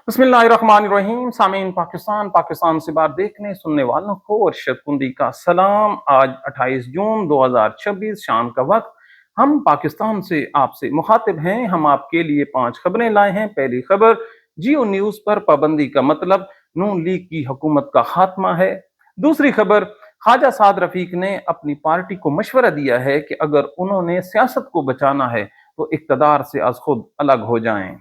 बिस्मिल्लाहिर्रहमानिर्रहीम। सामीन पाकिस्तान से बात देखने सुनने वालों को अरशद कुंदी का सलाम। आज 28 जून 2026 शाम का वक्त हम पाकिस्तान से आपसे मुखातिब हैं। हम आपके लिए 5 खबरें लाए हैं। पहली खबर, जियो न्यूज पर पाबंदी का मतलब नून लीग की हुकूमत का खात्मा है। दूसरी खबर, ख्वाजा साद रफीक ने अपनी पार्टी को मशवरा दिया है कि अगर उन्होंने सियासत को बचाना है तो इक़्तिदार से आज खुद अलग हो जाएं।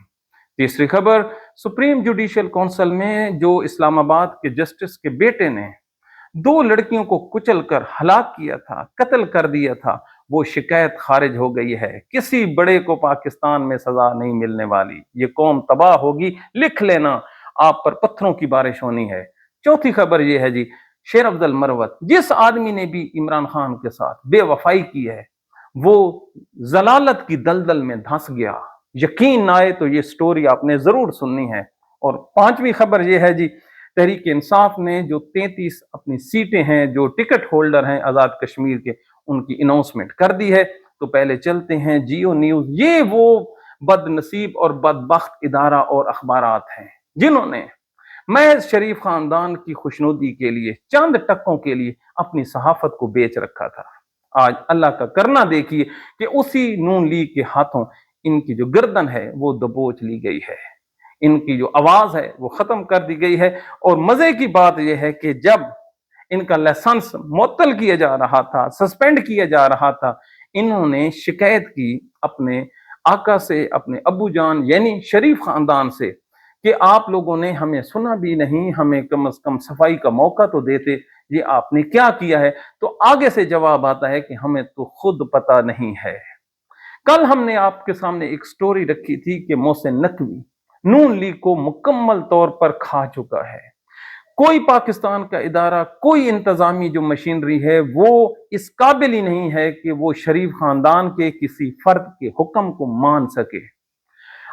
तीसरी खबर, सुप्रीम जुडिशियल काउंसिल में जो इस्लामाबाद के जस्टिस के बेटे ने 2 लड़कियों को कुचल कर हलाक किया था, कत्ल कर दिया था, वो शिकायत खारिज हो गई है। किसी बड़े को पाकिस्तान में सजा नहीं मिलने वाली, ये कौम तबाह होगी, लिख लेना, आप पर पत्थरों की बारिश होनी है। चौथी खबर ये है जी, शेर अफजल मरवत, जिस आदमी ने भी इमरान खान के साथ बेवफाई की है वो जलालत की दलदल में धंस गया। यकीन ना आए तो ये स्टोरी आपने जरूर सुननी है। और 5वीं खबर ये है जी, तहरीक इंसाफ ने जो 33 अपनी सीटें हैं, जो टिकट होल्डर हैं आजाद कश्मीर के, उनकी अनाउंसमेंट कर दी है। तो पहले चलते हैं जियो न्यूज। ये वो बदनसीब और बदबख्त इदारा और अखबारात हैं जिन्होंने महज शरीफ खानदान की खुशनुदी के लिए, चंद टक्कों के लिए अपनी सहाफत को बेच रखा था। आज अल्लाह का करना देखिए कि उसी नून लीग के हाथों इनकी जो गर्दन है वो दबोच ली गई है, इनकी जो आवाज है वो खत्म कर दी गई है। और मजे की बात यह है कि जब इनका लाइसेंस मुअत्तल किया जा रहा था, सस्पेंड किया जा रहा था, इन्होंने शिकायत की अपने आका से, अपने अबू जान यानी शरीफ खानदान से कि आप लोगों ने हमें सुना भी नहीं, हमें कम से कम सफाई का मौका तो देते, ये आपने क्या किया है। तो आगे से जवाब आता है कि हमें तो खुद पता नहीं है। कल हमने आपके सामने एक स्टोरी रखी थी कि मोहसिन नकवी नून लीग को मुकम्मल तौर पर खा चुका है। कोई पाकिस्तान का इदारा, कोई इंतजामी जो मशीनरी है वो इस काबिल ही नहीं है कि वो शरीफ खानदान के किसी फर्द के हुक्म को मान सके।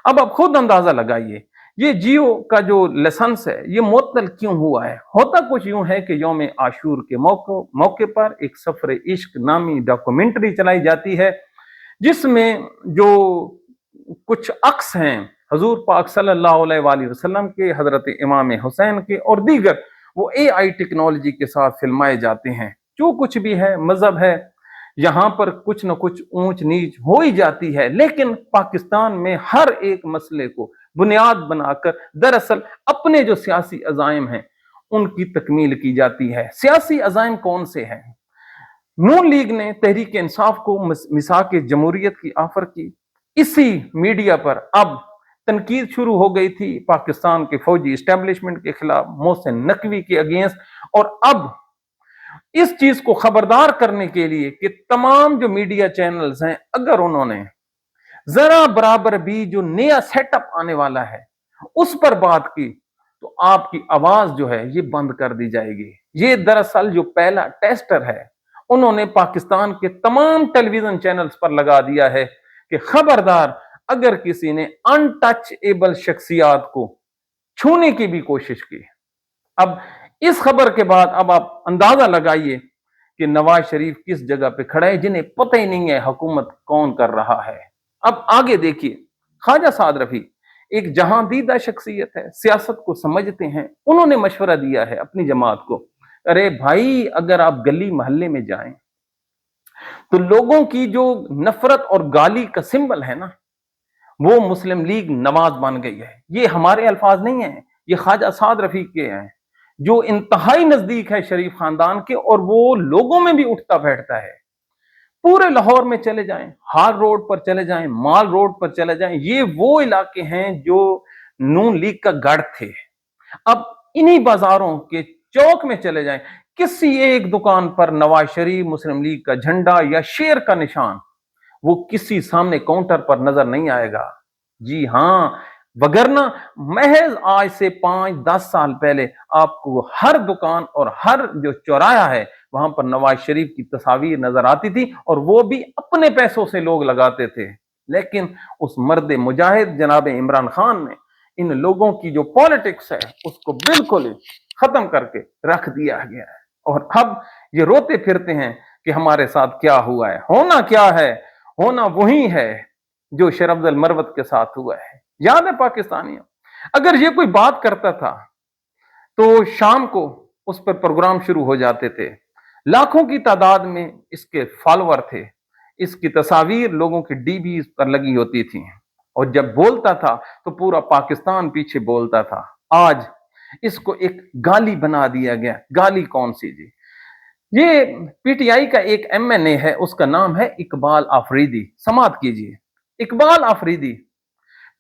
अब आप खुद अंदाजा लगाइए, ये जियो का जो लाइसेंस है ये मुअत्तल क्यों हुआ है। होता कुछ यूं है कि यौम आशूर के मौके पर एक सफर इश्क नामी डॉक्यूमेंट्री चलाई जाती है, जिसमें जो कुछ अक्स हैं हजूर पाक सल्लल्लाहु अलैहि वसल्लम के, हजरत इमाम हुसैन के और दीगर, वो AI टेक्नोलॉजी के साथ फिल्माए जाते हैं। जो कुछ भी है, मजहब है, यहाँ पर कुछ न कुछ ऊंच नीच हो ही जाती है, लेकिन पाकिस्तान में हर एक मसले को बुनियाद बनाकर दरअसल अपने जो सियासी अजाइम हैं उनकी तकमील की जाती है। सियासी अजाइम कौन से हैं? नून लीग ने तहरीक इंसाफ को मिसाक जमहूरियत की ऑफर की। इसी मीडिया पर अब तनकीद शुरू हो गई थी पाकिस्तान के फौजी एस्टेब्लिशमेंट के खिलाफ, मोहसिन नकवी के अगेंस्ट। और अब इस चीज को खबरदार करने के लिए कि तमाम जो मीडिया चैनल्स हैं, अगर उन्होंने जरा बराबर भी जो नया सेटअप आने वाला है उस पर बात की तो आपकी आवाज जो है ये बंद कर दी जाएगी। ये दरअसल जो पहला टेस्टर है उन्होंने पाकिस्तान के तमाम टेलीविजन चैनल्स पर लगा दिया है कि खबरदार, अगर किसी ने अनटचेबल शख्सियात को छूने की भी कोशिश की। अब इस खबर के बाद अब आप अंदाजा लगाइए कि नवाज शरीफ किस जगह पे खड़ा है, जिन्हें पता ही नहीं है हुकूमत कौन कर रहा है। अब आगे देखिए, ख्वाजा साद रफीक एक जहांदीदा शख्सियत है, सियासत को समझते हैं। उन्होंने मशवरा दिया है अपनी जमात को, अरे भाई अगर आप गली मोहल्ले में जाएं तो लोगों की जो नफरत और गाली का सिंबल है ना, वो मुस्लिम लीग नवाज बन गई है। ये हमारे अल्फाज नहीं है, ये ख्वाजा साद रफीक के हैं, जो इंतहाई नजदीक है शरीफ खानदान के, और वो लोगों में भी उठता बैठता है। पूरे लाहौर में चले जाएं, हार रोड पर चले जाएं, माल रोड पर चले जाएं, ये वो इलाके हैं जो नून लीग का गढ़ थे। अब इन्हीं बाजारों के चौक में चले जाएं, किसी एक दुकान पर नवाज शरीफ, मुस्लिम लीग का झंडा या शेर का निशान वो किसी सामने काउंटर पर नजर नहीं आएगा। जी हां, वगरना महज आज से 5-10 साल पहले आपको हर दुकान और हर जो चौराहा है वहां पर नवाज शरीफ की तस्वीर नजर आती थी, और वो भी अपने पैसों से लोग लगाते थे। लेकिन उस मर्द मुजाहिद जनाब इमरान खान ने इन लोगों की जो पॉलिटिक्स है उसको बिल्कुल खत्म करके रख दिया गया है। और अब ये रोते फिरते हैं कि हमारे साथ क्या हुआ है। होना क्या है, होना वही है जो शेर अफजल मरवत के साथ हुआ है। याद है पाकिस्तानियों, अगर ये कोई बात करता था तो शाम को उस पर प्रोग्राम शुरू हो जाते थे। लाखों की तादाद में इसके फॉलोअर थे। इसकी तस्वीर लोगों की डीबी पर लगी होती थी और जब बोलता था तो पूरा पाकिस्तान पीछे बोलता था। आज इसको एक गाली बना दिया गया। गाली कौन सी जी? ये पीटीआई का एक एमएनए है, उसका नाम है इकबाल आफरीदी। समाप्त कीजिए। इकबाल आफरीदी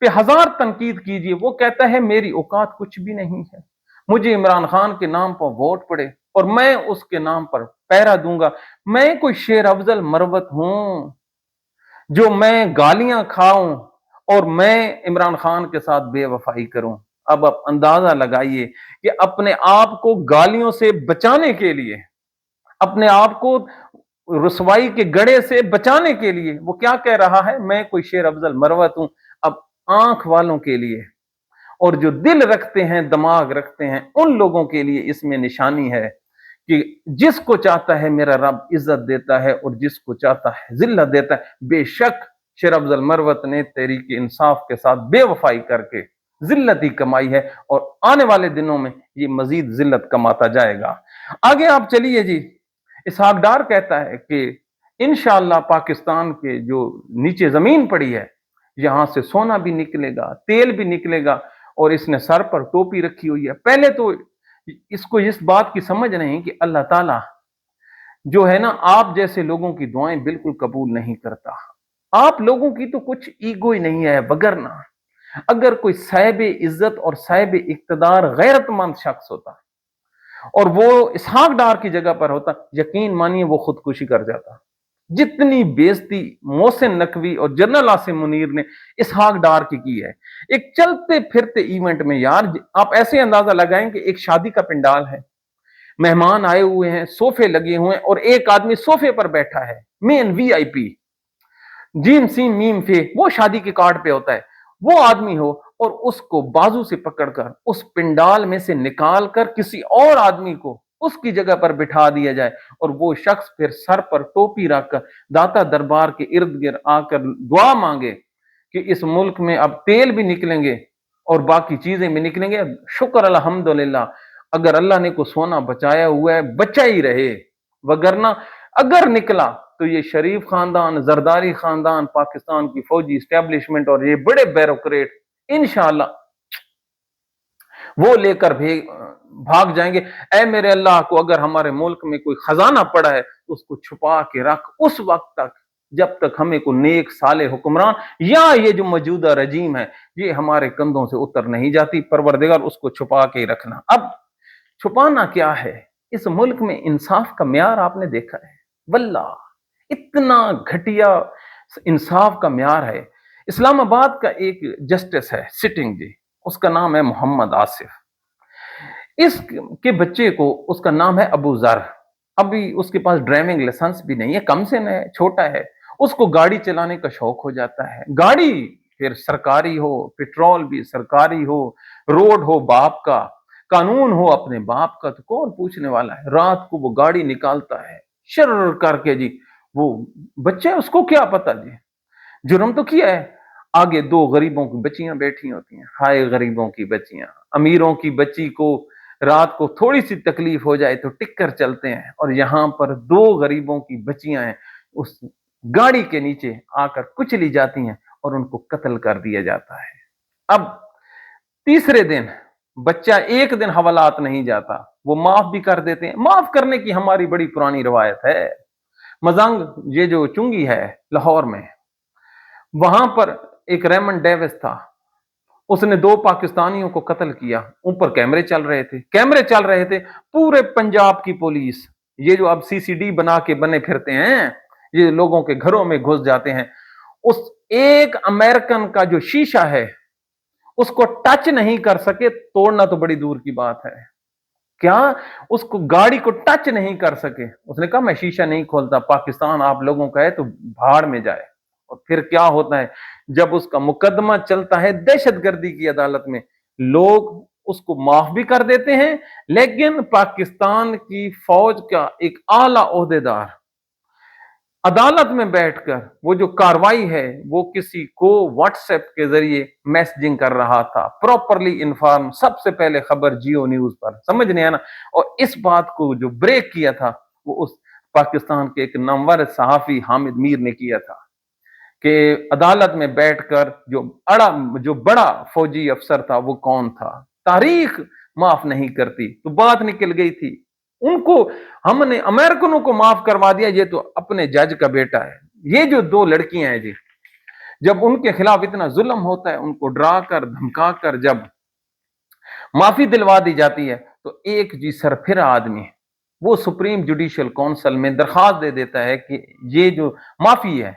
पे हजार तनकीद कीजिए, वो कहता है मेरी औकात कुछ भी नहीं है, मुझे इमरान खान के नाम पर वोट पड़े और मैं उसके नाम पर पैरा दूंगा। मैं कोई शेर अफजल मरवत हूं जो मैं गालियां खाऊं और मैं इमरान खान के साथ बेवफाई करूं? अब आप अंदाजा लगाइए कि अपने आप को गालियों से बचाने के लिए, अपने आप को रुसवाई के गड़े से बचाने के लिए वो क्या कह रहा है? मैं कोई शेर अफजल मरवत हूं। अब आंख वालों के लिए और जो दिल रखते हैं, दिमाग रखते हैं, उन लोगों के लिए इसमें निशानी है कि जिसको चाहता है मेरा रब इज्जत देता है और जिसको चाहता है जिल्लत देता है। बेशक शेर अफजल मरवत ने तहरीक इंसाफ के साथ बेवफाई करके जिल्लत ही कमाई है और आने वाले दिनों में ये मजीद जिल्लत कमाता जाएगा। आगे आप चलिए जी। इसहाक डार कहता है कि इंशाअल्लाह पाकिस्तान के जो नीचे जमीन पड़ी है, यहां से सोना भी निकलेगा, तेल भी निकलेगा। और इसने सर पर टोपी रखी हुई है। पहले तो इसको इस बात की समझ नहीं कि अल्लाह ताला जो है ना, आप जैसे लोगों की दुआएं बिल्कुल कबूल नहीं करता। आप लोगों की तो कुछ ईगो ही नहीं है वगरना। अगर कोई साहिब इज्जत और साहिब इक्तदार गैरतमंद शख्स होता और वो इसहाक डार की जगह पर होता, यकीन मानिए वो खुदकुशी कर जाता। जितनी बेइज्जती मोहसिन नकवी और जनरल आसिम मुनीर ने इसहाक डार की है, एक चलते फिरते इवेंट में यार, आप ऐसे अंदाजा लगाएं कि एक शादी का पंडाल है, मेहमान आए हुए हैं, सोफे लगे हुए हैं और एक आदमी सोफे पर बैठा है, मेन वीआईपी, जीम सीम मीम फे, वो शादी के कार्ड पे होता है, वो आदमी हो और उसको बाजू से पकड़कर उस पिंडाल में से निकाल कर किसी और आदमी को उसकी जगह पर बिठा दिया जाए और वो शख्स फिर सर पर टोपी रखकर दाता दरबार के इर्द गिर्द आकर दुआ मांगे कि इस मुल्क में अब तेल भी निकलेंगे और बाकी चीजें भी निकलेंगे। शुक्र अल्हम्दुलिल्लाह, अगर अल्लाह ने को सोना बचाया हुआ है, बचा ही रहे, वगरना अगर निकला तो ये शरीफ खानदान, जरदारी खानदान, पाकिस्तान की फौजी इस्टेब्लिशमेंट और ये बड़े ब्यूरोक्रेट इंशाअल्लाह वो लेकर भाग जाएंगे। ऐ मेरे अल्लाह को, अगर हमारे मुल्क में कोई खजाना पड़ा है तो उसको छुपा के रख उस वक्त तक जब तक हमें को नेक साले हुक्मरान या ये जो मौजूदा रजीम है ये हमारे कंधों से उतर नहीं जाती। परवरदिगार उसको छुपा के रखना। अब छुपाना क्या है? इस मुल्क में इंसाफ का म्यार आपने देखा है? वल्लाह इतना घटिया इंसाफ का म्यार है। इस्लामाबाद का एक जस्टिस है सिटिंग जी, उसका नाम है मोहम्मद आसिफ। इसके बच्चे को, उसका नाम है अबू जर, अभी उसके पास ड्राइविंग लाइसेंस भी नहीं है, कम से है, छोटा है। उसको गाड़ी चलाने का शौक हो जाता है। गाड़ी फिर सरकारी हो, पेट्रोल भी सरकारी हो, रोड हो बाप का, कानून हो अपने बाप का, तो कौन पूछने वाला है। रात को वो गाड़ी निकालता है शर करके जी। वो बच्चा है, उसको क्या पता जी, जुर्म तो किया है। आगे दो गरीबों की बच्चियां बैठी होती हैं। हाय गरीबों की बच्चियां। अमीरों की बच्ची को रात को थोड़ी सी तकलीफ हो जाए तो टिक्कर चलते हैं और यहां पर दो गरीबों की बच्चियां हैं, उस गाड़ी के नीचे आकर कुचली जाती हैं और उनको कत्ल कर दिया जाता है। अब तीसरे दिन बच्चा एक दिन हवालात नहीं जाता, वो माफ भी कर देते हैं। माफ करने की हमारी बड़ी पुरानी रवायत है। मजंग ये जो चुंगी है लाहौर में, वहां पर एक रेमंड डेविस था, उसने दो पाकिस्तानियों को कत्ल किया। ऊपर कैमरे चल रहे थे, कैमरे चल रहे थे। पूरे पंजाब की पुलिस, ये जो अब सीसीडी बना के बने फिरते हैं, ये लोगों के घरों में घुस जाते हैं, उस एक अमेरिकन का जो शीशा है उसको टच नहीं कर सके। तोड़ना तो बड़ी दूर की बात है, क्या उसको गाड़ी को टच नहीं कर सके। उसने कहा मैं शीशा नहीं खोलता, पाकिस्तान आप लोगों का है तो भाड़ में जाए। और फिर क्या होता है, जब उसका मुकदमा चलता है दहशतगर्दी की अदालत में, लोग उसको माफ भी कर देते हैं, लेकिन पाकिस्तान की फौज का एक आला ओहदेदार अदालत में बैठकर वो जो कार्रवाई है वो किसी को व्हाट्सएप के जरिए मैसेजिंग कर रहा था, प्रॉपरली इन्फॉर्म, सबसे पहले खबर जियो न्यूज पर, समझ नहीं आना। और इस बात को जो ब्रेक किया था वो उस पाकिस्तान के एक नामवर सहाफी हामिद मीर ने किया था कि अदालत में बैठकर जो बड़ा फौजी अफसर था वो कौन था, तारीख माफ नहीं करती। तो बात निकल गई थी, उनको हमने अमेरिकनों को माफ करवा दिया, ये तो अपने जज का बेटा है। ये जो दो लड़कियां हैं जी, जब उनके खिलाफ इतना जुल्म होता है, उनको डरा कर धमका कर जब माफी दिलवा दी जाती है, तो एक जी सरफिरा आदमी वो सुप्रीम जुडिशियल काउंसिल में दरखास्त दे देता है कि ये जो माफी है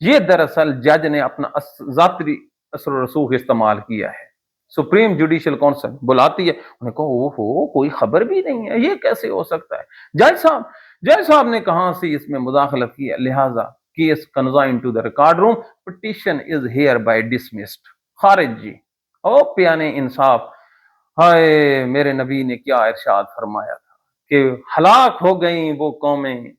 ये दरअसल जज ने अपना जाती असर रसूख इस्तेमाल किया है। सुप्रीम जुडिशियल काउंसिल बुलाती है, उन्हें कहो ओहो कोई खबर भी नहीं है, ये कैसे हो सकता है। जज साहब ने कहां से इसमें मुदाखलत किया, लिहाजा case consigned to the record room, petition is hereby dismissed, खारिज जी। ओ प्याने इंसाफ, हाय मेरे नबी ने क्या इरशाद फरमाया था कि हलाक हो गई वो कौमें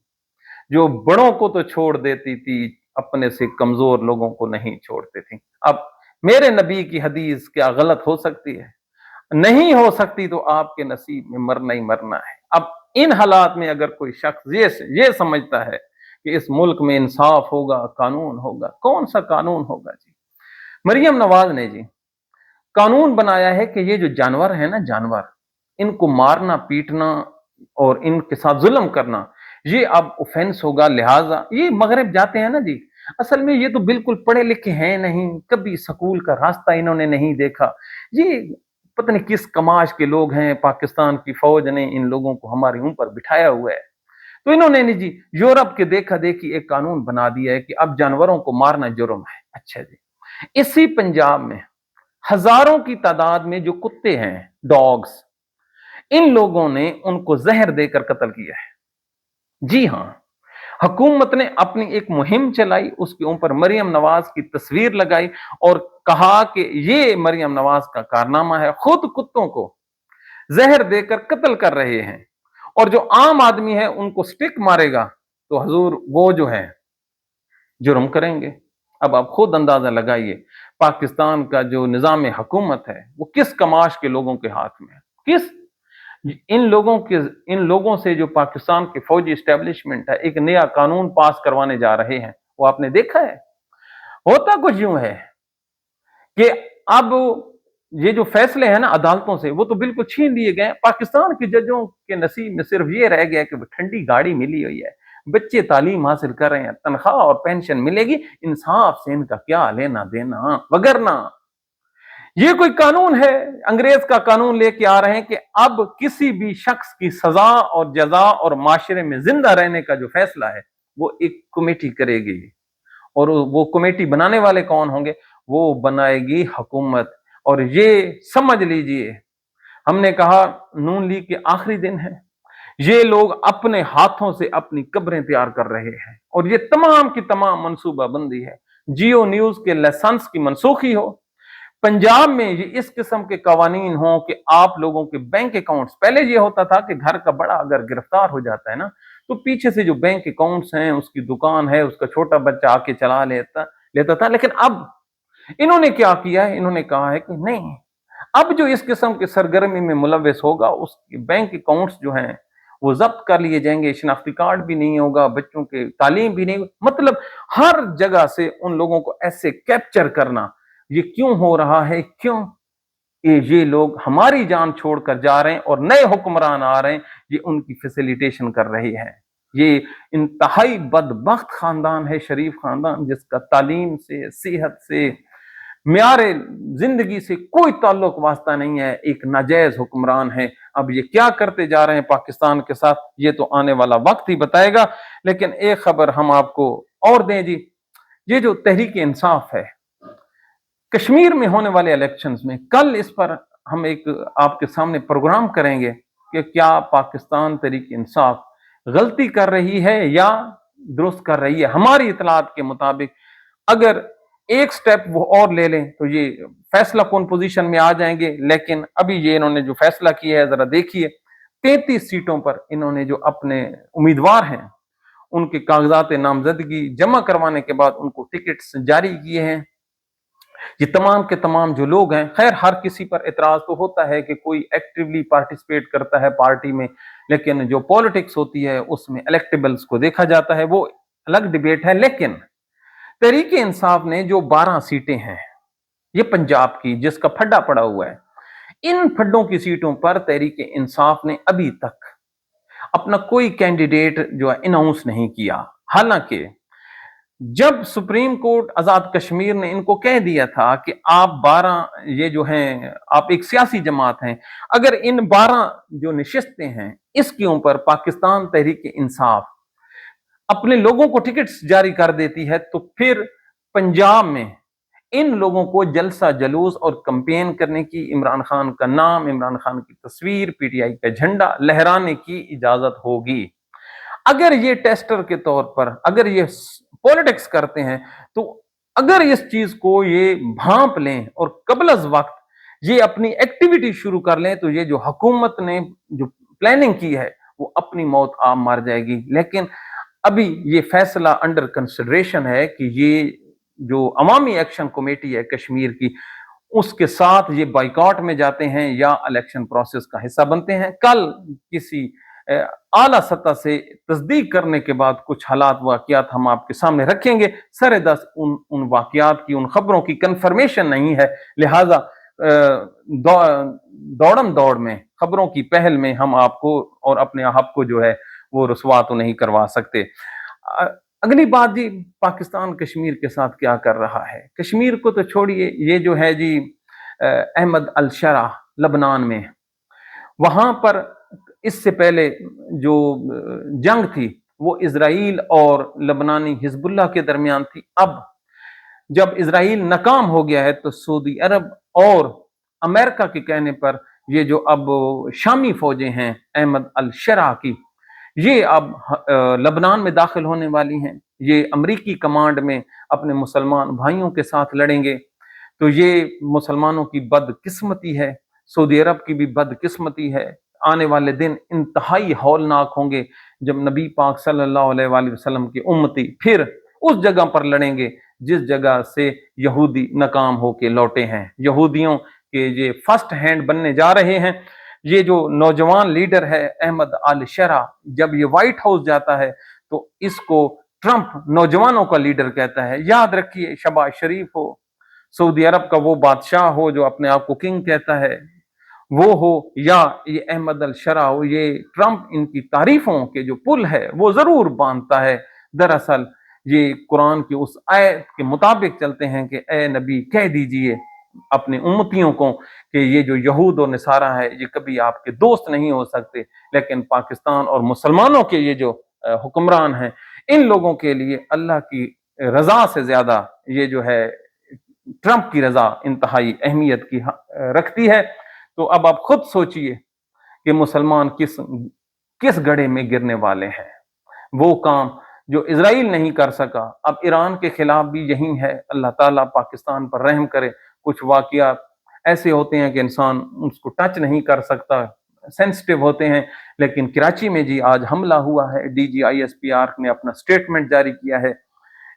जो बड़ों को तो छोड़ देती थी, अपने से कमजोर लोगों को नहीं छोड़ती थी। अब मेरे नबी की हदीस क्या गलत हो सकती है? नहीं हो सकती, तो आपके नसीब में मरना ही मरना है। अब इन हालात में अगर कोई शख्स ये समझता है कि इस मुल्क में इंसाफ होगा, कानून होगा, कौन सा कानून होगा जी। मरियम नवाज ने जी कानून बनाया है कि ये जो जानवर है ना, जानवर, इनको मारना पीटना और इनके साथ जुल्म करना ये अब ऑफेंस होगा। लिहाजा ये मगरब जाते हैं ना जी, असल में ये तो बिल्कुल पढ़े लिखे हैं नहीं, कभी स्कूल का रास्ता इन्होंने नहीं देखा। ये पता नहीं किस कमाश के लोग हैं, पाकिस्तान की फौज ने इन लोगों को हमारे ऊपर बिठाया हुआ है। तो इन्होंने नहीं जी यूरोप के देखा देखी एक कानून बना दिया है कि अब जानवरों को मारना जुर्म है। अच्छा जी, इसी पंजाब में हजारों की तादाद में जो कुत्ते हैं, डॉग्स, इन लोगों ने उनको जहर देकर कत्ल किया है। जी हां, हुकूमत ने अपनी एक मुहिम चलाई, उसके ऊपर मरियम नवाज की तस्वीर लगाई और कहा कि ये मरियम नवाज का कारनामा है, खुद कुत्तों को जहर देकर कत्ल कर रहे हैं। और जो आम आदमी है उनको स्टिक मारेगा तो हजूर वो जो है जुर्म करेंगे। अब आप खुद अंदाजा लगाइए पाकिस्तान का जो निजाम हुकूमत है वो किस कमाश के लोगों के हाथ में है। किस इन लोगों से जो पाकिस्तान के फौजी एस्टेब्लिशमेंट है एक नया कानून पास करवाने जा रहे हैं, वो आपने देखा है। होता कुछ यूं है कि अब ये जो फैसले हैं ना अदालतों से, वो तो बिल्कुल छीन लिए गए। पाकिस्तान के जजों के नसीब में सिर्फ ये रह गया कि ठंडी गाड़ी मिली हुई है, बच्चे तालीम हासिल कर रहे हैं, तनख्वाह और पेंशन मिलेगी, इंसाफ से इनका क्या लेना देना। वगरना ये कोई कानून है, अंग्रेज का कानून लेके आ रहे हैं कि अब किसी भी शख्स की सजा और जजा और माशरे में जिंदा रहने का जो फैसला है वो एक कमेटी करेगी। और वो कमेटी बनाने वाले कौन होंगे? वो बनाएगी हुकूमत। और ये समझ लीजिए, हमने कहा नून लीग के आखिरी दिन है, ये लोग अपने हाथों से अपनी कब्रें तैयार कर रहे हैं और ये तमाम की तमाम मंसूबाबंदी है। जियो न्यूज के लाइसेंस की मनसूखी हो, पंजाब में ये इस किस्म के कवानीन हो कि आप लोगों के बैंक अकाउंट्स, पहले ये होता था कि घर का बड़ा अगर गिरफ्तार हो जाता है ना तो पीछे से जो बैंक अकाउंट्स हैं, उसकी दुकान है, उसका छोटा बच्चा आके चला लेता था। लेकिन अब इन्होंने क्या किया है, इन्होंने कहा है कि नहीं, अब जो इस किस्म की सरगर्मी में मुलव्वस होगा उसके बैंक अकाउंट्स जो हैं वो जब्त कर लिए जाएंगे, शिनाख्ती कार्ड भी नहीं होगा, बच्चों के तालीम भी नहीं, मतलब हर जगह से उन लोगों को ऐसे कैप्चर करना। ये क्यों हो रहा है? क्यों ये लोग हमारी जान छोड़कर जा रहे हैं और नए हुक्मरान आ रहे हैं, ये उनकी फैसिलिटेशन कर रहे हैं। ये इंतहाई बदबख्त खानदान है, शरीफ खानदान, जिसका तालीम से, सेहत से, म्यारे जिंदगी से कोई ताल्लुक वास्ता नहीं है, एक नाजायज हुक्मरान है। अब ये क्या करते जा रहे हैं पाकिस्तान के साथ, ये तो आने वाला वक्त ही बताएगा। लेकिन एक खबर हम आपको और दें जी, ये जो तहरीक इंसाफ है, कश्मीर में होने वाले इलेक्शंस में कल इस पर हम एक आपके सामने प्रोग्राम करेंगे कि क्या पाकिस्तान तहरीक इंसाफ गलती कर रही है या दुरुस्त कर रही है। हमारी इतलात के मुताबिक अगर एक स्टेप वो और ले लें तो ये फैसला कौन पोजीशन में आ जाएंगे। लेकिन अभी ये इन्होंने जो फैसला किया है जरा देखिए, 33 सीटों पर इन्होंने जो अपने उम्मीदवार हैं उनके कागजात नामजदगी जमा करवाने के बाद उनको टिकट्स जारी किए हैं। ये तमाम के तमाम जो लोग हैं, खैर हर किसी पर एतराज तो होता है कि कोई एक्टिवली पार्टिसिपेट करता है पार्टी में, लेकिन जो पॉलिटिक्स होती है उसमें इलेक्टेबल्स को देखा जाता है, वो अलग डिबेट है। लेकिन तहरीक इंसाफ ने जो 12 सीटें हैं ये पंजाब की, जिसका फड्डा पड़ा हुआ है, इन फड्डों की सीटों पर तहरीक इंसाफ ने अभी तक अपना कोई कैंडिडेट जो है अनाउंस नहीं किया। हालांकि जब सुप्रीम कोर्ट आजाद कश्मीर ने इनको कह दिया था कि आप 12 ये जो हैं, आप एक सियासी जमात हैं, अगर इन 12 जो नशिस्तें हैं इसके ऊपर पाकिस्तान तहरीक इंसाफ अपने लोगों को टिकट्स जारी कर देती है, तो फिर पंजाब में इन लोगों को जलसा जलूस और कंपेन करने की, इमरान खान का नाम, इमरान खान की तस्वीर, पीटीआई का झंडा लहराने की इजाजत होगी। अगर ये टेस्टर के तौर पर अगर ये पॉलिटिक्स करते हैं, तो अगर इस चीज को ये भांप लें और कबल अज वक्त ये अपनी एक्टिविटी शुरू कर लें, तो ये जो हुकूमत ने जो प्लानिंग की है वो अपनी मौत आप मार जाएगी। लेकिन अभी ये फैसला अंडर कंसिडरेशन है कि ये जो अवामी एक्शन कमेटी है कश्मीर की, उसके साथ ये बाइकआउट में जाते हैं या इलेक्शन प्रोसेस का हिस्सा बनते हैं। कल किसी आला सतह से तस्दीक करने के बाद कुछ हालात वाकयात हम आपके सामने रखेंगे। सरे दस उन वाकयात की, उन खबरों की कंफर्मेशन नहीं है, लिहाजा दौड़म दौड़ में, खबरों की पहल में हम आपको और अपने आप को जो है वो रुसवा तो नहीं करवा सकते। अगली बात जी, पाकिस्तान कश्मीर के साथ क्या कर रहा है। कश्मीर को तो छोड़िए, ये जो है जी अहमद अल शरा लबनान में, वहां पर इससे पहले जो जंग थी वो इजराइल और लबनानी हिजबुल्लाह के दरमियान थी। अब जब इजराइल नाकाम हो गया है तो सऊदी अरब और अमेरिका के कहने पर ये जो अब शामी फौजें हैं अहमद अल शरा की, ये अब लबनान में दाखिल होने वाली हैं। ये अमरीकी कमांड में अपने मुसलमान भाइयों के साथ लड़ेंगे। तो ये मुसलमानों की बदकिस्मती है, सऊदी अरब की भी बदकिस्मती है। आने वाले दिन इंतहाई हौलनाक होंगे जब नबी पाक सल्लल्लाहु अलैहि वसल्लम की उम्मती फिर उस जगह पर लड़ेंगे जिस जगह से यहूदी नाकाम होके लौटे हैं। यहूदियों के ये फर्स्ट हैंड बनने जा रहे हैं। ये जो नौजवान लीडर है अहमद अल शरा, जब ये व्हाइट हाउस जाता है तो इसको ट्रंप नौजवानों का लीडर कहता है। याद रखिए, शहबाज शरीफ हो, सऊदी अरब का वो बादशाह हो जो अपने आप को किंग कहता है, वो हो, या ये अहमद अल शरा हो, ये ट्रंप इनकी तारीफों के जो पुल है वो जरूर बांधता है। दरअसल ये कुरान की उस आयत के मुताबिक चलते हैं कि ए नबी कह दीजिए अपने उम्मतियों को कि ये जो यहूद और नसारा है ये कभी आपके दोस्त नहीं हो सकते, लेकिन पाकिस्तान और मुसलमानों के ये जो हुक्मरान हैं, इन लोगों के लिए अल्लाह की रजा से ज्यादा ये जो है ट्रंप की रजा इंतहाई अहमियत की रखती है। तो अब आप खुद सोचिए कि मुसलमान किस किस गड्ढे में गिरने वाले हैं। वो काम जो इजराइल नहीं कर सका, अब ईरान के खिलाफ भी यही है। अल्लाह ताला पाकिस्तान पर रहम करे। कुछ वाकयात ऐसे होते हैं कि इंसान उसको टच नहीं कर सकता, सेंसिटिव होते हैं। लेकिन कराची में जी आज हमला हुआ है, DGISPR ने अपना स्टेटमेंट जारी किया है।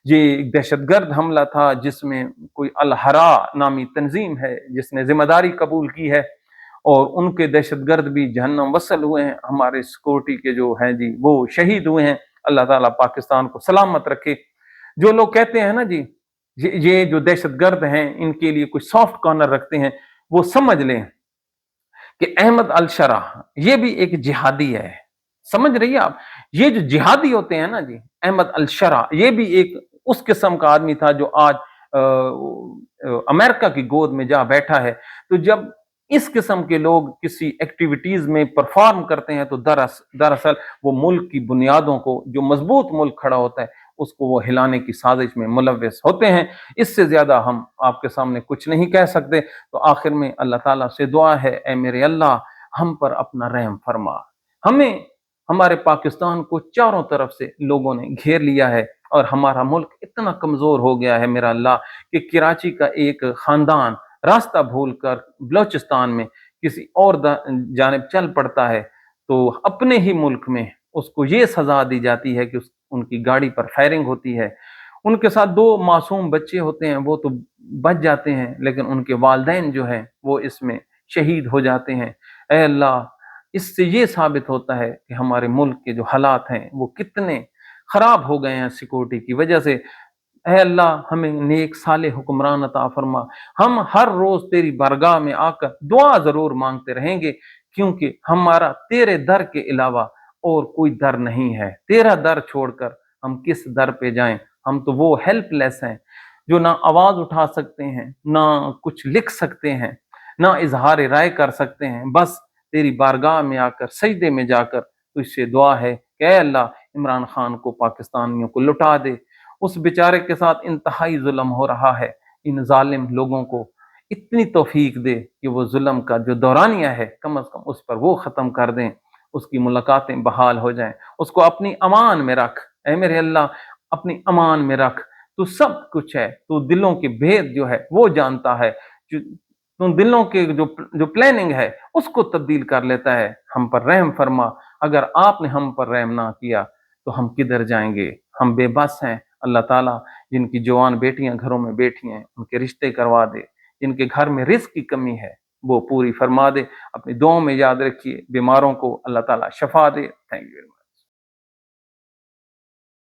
ये एक दहशतगर्द हमला था जिसमें कोई अल हरा नामी तंजीम है जिसने जिम्मेदारी कबूल की है, और उनके दहशतगर्द भी जहन्नम वसल हुए हैं। हमारे सिक्योरिटी के जो हैं जी वो शहीद हुए हैं। अल्लाह ताला पाकिस्तान को सलामत रखे। जो लोग कहते हैं ना जी ये जो दहशतगर्द हैं इनके लिए कुछ सॉफ्ट कॉर्नर रखते हैं, वो समझ लें कि अहमद अल शरा ये भी एक जिहादी है। समझ रही है आप, ये जो जिहादी होते हैं ना जी, अहमद अल शरा ये भी एक उस किस्म का आदमी था जो आज अमेरिका की गोद में जा बैठा है। तो जब इस किस्म के लोग किसी एक्टिविटीज में परफॉर्म करते हैं तो दरअसल वो मुल्क की बुनियादों को, जो मजबूत मुल्क खड़ा होता है, उसको वो हिलाने की साजिश में मुलव्वस होते हैं। इससे ज्यादा हम आपके सामने कुछ नहीं कह सकते। तो आखिर में अल्लाह ताला से दुआ है, ए मेरे अल्लाह हम पर अपना रहम फरमा। हमें, हमारे पाकिस्तान को चारों तरफ से लोगों ने घेर लिया है और हमारा मुल्क इतना कमजोर हो गया है मेरा अल्लाह कि कराची का एक खानदान रास्ता भूलकर बलोचिस्तान में किसी और जानिब चल पड़ता है तो अपने ही मुल्क में उसको ये सजा दी जाती है कि उनकी गाड़ी पर फायरिंग होती है। उनके साथ 2 मासूम बच्चे होते हैं, वो तो बच जाते हैं, लेकिन उनके वालिदैन जो हैं वो इसमें शहीद हो जाते हैं। ऐ अल्लाह, इससे ये साबित होता है कि हमारे मुल्क के जो हालात हैं वो कितने खराब हो गए हैं सिक्योरिटी की वजह से। ऐ अल्लाह, हमें नेक साले हुक्मरान अता फरमा। हम हर रोज तेरी बारगाह में आकर दुआ जरूर मांगते रहेंगे, क्योंकि हमारा तेरे दर के अलावा और कोई दर नहीं है। तेरा दर छोड़कर हम किस दर पे जाएं? हम तो वो हेल्पलेस हैं जो ना आवाज उठा सकते हैं, ना कुछ लिख सकते हैं, ना इजहार राय कर सकते हैं। बस तेरी बारगाह में आकर सजदे में जाकर तुझसे दुआ है कि ऐ अल्लाह, इमरान खान को पाकिस्तानियों को लुटा दे। उस बेचारे के साथ इंतहाई जुल्म हो रहा है। इन जालिम लोगों को इतनी तौफीक दे कि वो जुल्म का जो दौरानिया है कम अज कम उस पर वो खत्म कर दें, उसकी मुलाकातें बहाल हो जाएं, उसको अपनी अमान में रख। ऐ मेरे अल्लाह, अपनी अमान में रख। तू सब कुछ है, तू दिलों के भेद जो है वो जानता है। तू दिलों के जो जो प्लानिंग है उसको तब्दील कर लेता है। हम पर रहम फरमा। अगर आपने हम पर रहम ना किया तो हम किधर जाएंगे? हम बेबस हैं। अल्लाह ताला, जिनकी जवान बेटियां घरों में बैठी हैं उनके रिश्ते करवा दे। जिनके घर में रिस्क की कमी है वो पूरी फरमा दे। अपनी दुआओं में याद रखिए। बीमारों को अल्लाह ताला शफा दे। Thank you.